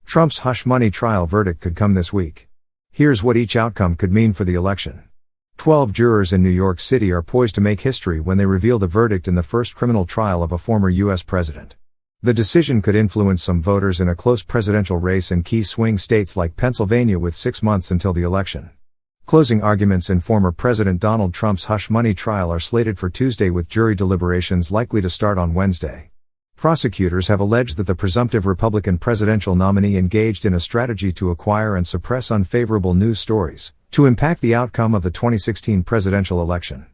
Trump's hush money trial verdict could come this week. Here's what each outcome could mean for the election. 12 jurors in New York City are poised to make history when they reveal the verdict in the first criminal trial of a former U.S. president. The decision could influence some voters in a close presidential race in key swing states like Pennsylvania with 6 months until the election. Closing arguments in former President Donald Trump's hush money trial are slated for Tuesday with jury deliberations likely to start on Wednesday. Prosecutors have alleged that the presumptive Republican presidential nominee engaged in a strategy to acquire and suppress unfavorable news stories, to impact the outcome of the 2016 presidential election.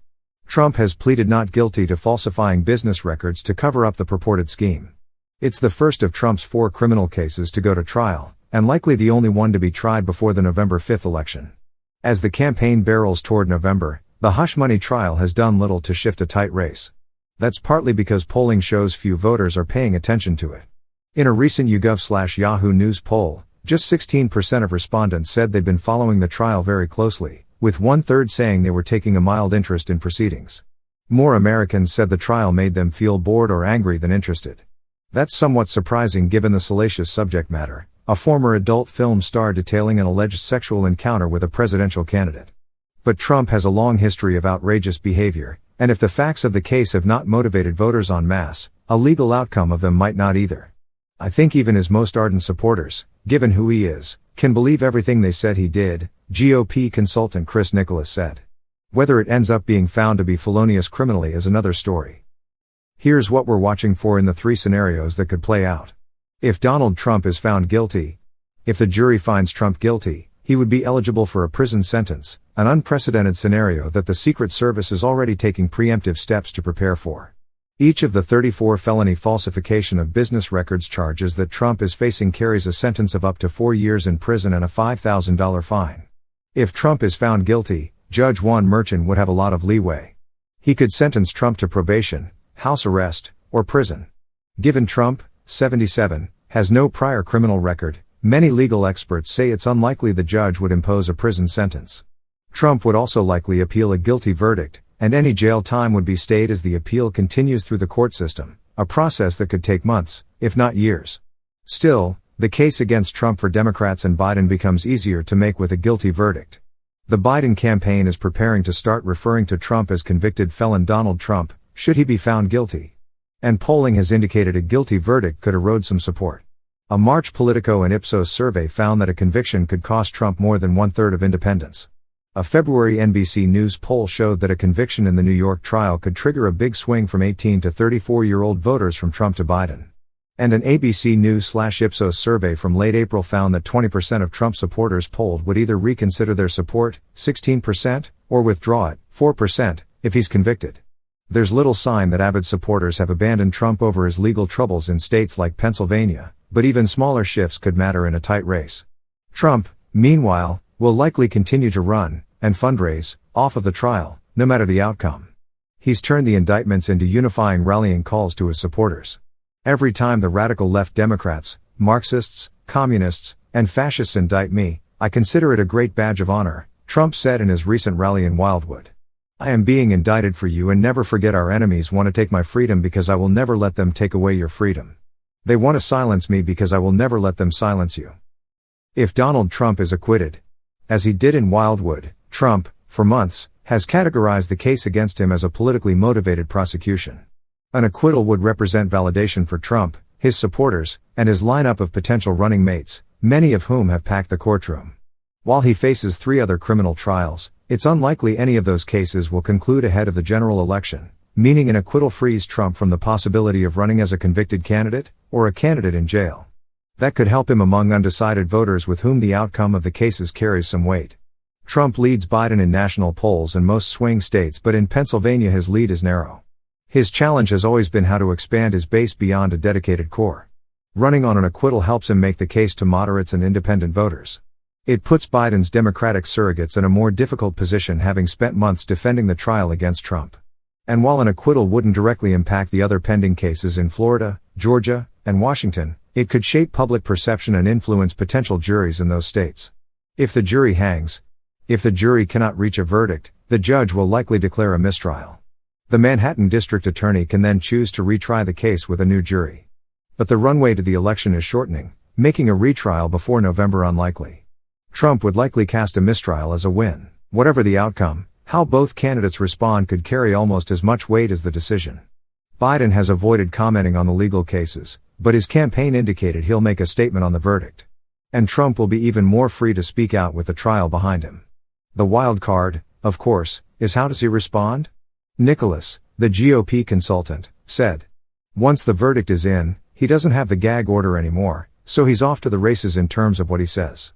Trump has pleaded not guilty to falsifying business records to cover up the purported scheme. It's the first of Trump's 4 criminal cases to go to trial, and likely the only one to be tried before the November 5 election. As the campaign barrels toward November, the hush money trial has done little to shift a tight race. That's partly because polling shows few voters are paying attention to it. In a recent YouGov/Yahoo News poll, just 16% of respondents said they'd been following the trial very closely, with 1/3 saying they were taking a mild interest in proceedings. More Americans said the trial made them feel bored or angry than interested. That's somewhat surprising given the salacious subject matter, a former adult film star detailing an alleged sexual encounter with a presidential candidate. But Trump has a long history of outrageous behavior, and if the facts of the case have not motivated voters en masse, a legal outcome of them might not either. I think even his most ardent supporters, given who he is, can believe everything they said he did, GOP consultant Chris Nicholas said. Whether it ends up being found to be felonious criminally is another story. Here's what we're watching for in the 3 scenarios that could play out. If Donald Trump is found guilty, if the jury finds Trump guilty, he would be eligible for a prison sentence, an unprecedented scenario that the Secret Service is already taking preemptive steps to prepare for. Each of the 34 felony falsification of business records charges that Trump is facing carries a sentence of up to 4 years in prison and a $5,000 fine. If Trump is found guilty, Judge Juan Merchan would have a lot of leeway. He could sentence Trump to probation, house arrest, or prison. Given Trump, 77, has no prior criminal record, many legal experts say it's unlikely the judge would impose a prison sentence. Trump would also likely appeal a guilty verdict, and any jail time would be stayed as the appeal continues through the court system, a process that could take months, if not years. Still, the case against Trump for Democrats and Biden becomes easier to make with a guilty verdict. The Biden campaign is preparing to start referring to Trump as convicted felon Donald Trump, should he be found guilty. And polling has indicated a guilty verdict could erode some support. A March Politico and Ipsos survey found that a conviction could cost Trump more than 1/3 of independents. A February NBC News poll showed that a conviction in the New York trial could trigger a big swing from 18 to 34-year-old voters from Trump to Biden. And an ABC News/Ipsos survey from late April found that 20% of Trump supporters polled would either reconsider their support, 16%, or withdraw it, 4%, if he's convicted. There's little sign that avid supporters have abandoned Trump over his legal troubles in states like Pennsylvania, but even smaller shifts could matter in a tight race. Trump, meanwhile, will likely continue to run, and fundraise, off of the trial, no matter the outcome. He's turned the indictments into unifying rallying calls to his supporters. Every time the radical left Democrats, Marxists, communists, and fascists indict me, I consider it a great badge of honor, Trump said in his recent rally in Wildwood. I am being indicted for you, and never forget our enemies want to take my freedom because I will never let them take away your freedom. They want to silence me because I will never let them silence you. If Donald Trump is acquitted, as he did in Wildwood, Trump, for months, has categorized the case against him as a politically motivated prosecution. An acquittal would represent validation for Trump, his supporters, and his lineup of potential running mates, many of whom have packed the courtroom. While he faces 3 other criminal trials, it's unlikely any of those cases will conclude ahead of the general election, meaning an acquittal frees Trump from the possibility of running as a convicted candidate, or a candidate in jail. That could help him among undecided voters with whom the outcome of the cases carries some weight. Trump leads Biden in national polls in most swing states, but in Pennsylvania his lead is narrow. His challenge has always been how to expand his base beyond a dedicated core. Running on an acquittal helps him make the case to moderates and independent voters. It puts Biden's Democratic surrogates in a more difficult position, having spent months defending the trial against Trump. And while an acquittal wouldn't directly impact the other pending cases in Florida, Georgia, and Washington, it could shape public perception and influence potential juries in those states. If the jury hangs, if the jury cannot reach a verdict, the judge will likely declare a mistrial. The Manhattan District Attorney can then choose to retry the case with a new jury. But the runway to the election is shortening, making a retrial before November unlikely. Trump would likely cast a mistrial as a win. Whatever the outcome, how both candidates respond could carry almost as much weight as the decision. Biden has avoided commenting on the legal cases, but his campaign indicated he'll make a statement on the verdict. And Trump will be even more free to speak out with the trial behind him. The wild card, of course, is how does he respond? Nicholas, the GOP consultant, said. Once the verdict is in, he doesn't have the gag order anymore, so he's off to the races in terms of what he says.